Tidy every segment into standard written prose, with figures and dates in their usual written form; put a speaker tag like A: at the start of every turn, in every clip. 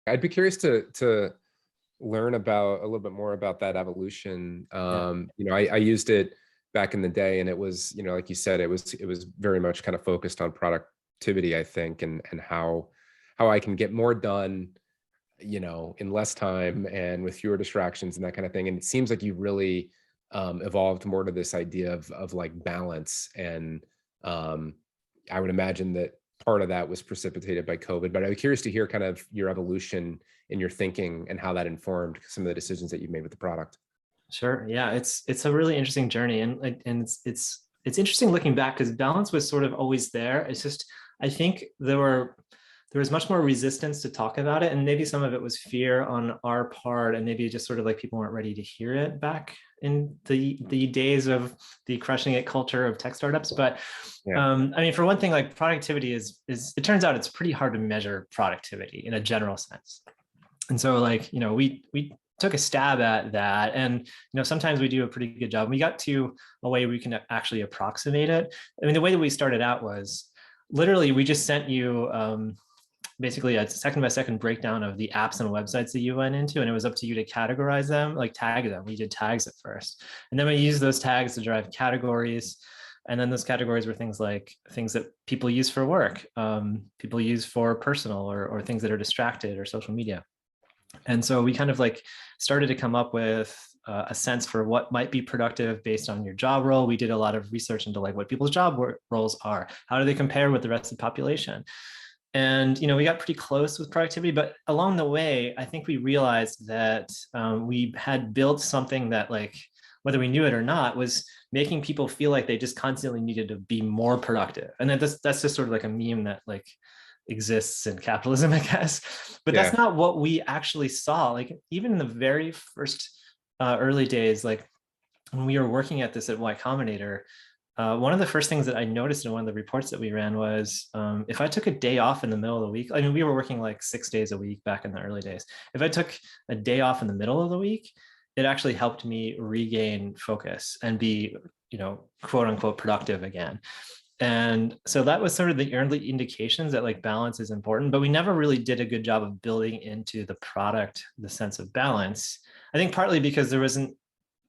A: I'd be curious to learn about a little bit more about that evolution.
B: Yeah.
A: I used it back in the day, and it was, like you said, it was very much kind of focused on productivity, I think, and how I can get more done, in less time and with fewer distractions and that kind of thing. And it seems like you really evolved more to this idea of like balance. And um, I would imagine that part of that was precipitated by COVID. But I'm curious to hear kind of your evolution in your thinking and how that informed some of the decisions that you've made with the product.
B: Sure. Yeah, it's a really interesting journey, and it's interesting looking back because balance was sort of always there. It's just I think there was much more resistance to talk about it, and maybe some of it was fear on our part, and maybe just sort of like people weren't ready to hear it back in the days of the crushing it culture of tech startups. But
A: Yeah.
B: I mean, for one thing, like productivity is it turns out it's pretty hard to measure productivity in a general sense. And so like, we took a stab at that, and sometimes we do a pretty good job. We got to a way we can actually approximate it. I mean, the way that we started out was literally we just sent you basically a second by second breakdown of the apps and websites that you went into, and it was up to you to categorize them, like tag them. We did tags at first, and then we used those tags to drive categories. And then those categories were things like things that people use for work, people use for personal, or things that are distracted, or social media. And so we kind of like started to come up with a sense for what might be productive based on your job role. We did a lot of research into like what people's job roles are. How do they compare with the rest of the population? And we got pretty close with productivity, but along the way, I think we realized that we had built something that, like, whether we knew it or not, was making people feel like they just constantly needed to be more productive. And then that's just sort of like a meme that like exists in capitalism, I guess. But that's
A: Yeah.
B: not what we actually saw. Like even in the very first early days, like when we were working at this at Y Combinator, one of the first things that I noticed in one of the reports that we ran was if I took a day off in the middle of the week, I mean, we were working like 6 days a week back in the early days. If I took a day off in the middle of the week, it actually helped me regain focus and be, quote unquote, productive again. And so that was sort of the early indications that like balance is important, but we never really did a good job of building into the product the sense of balance. I think partly because there wasn't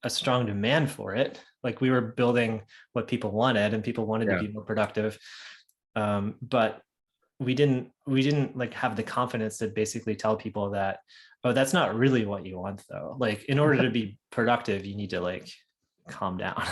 B: a strong demand for it. Like we were building what people wanted, and people wanted to
A: Yeah.
B: be more productive. But we didn't like have the confidence to basically tell people that, oh, that's not really what you want though. Like in order to be productive, you need to like calm down.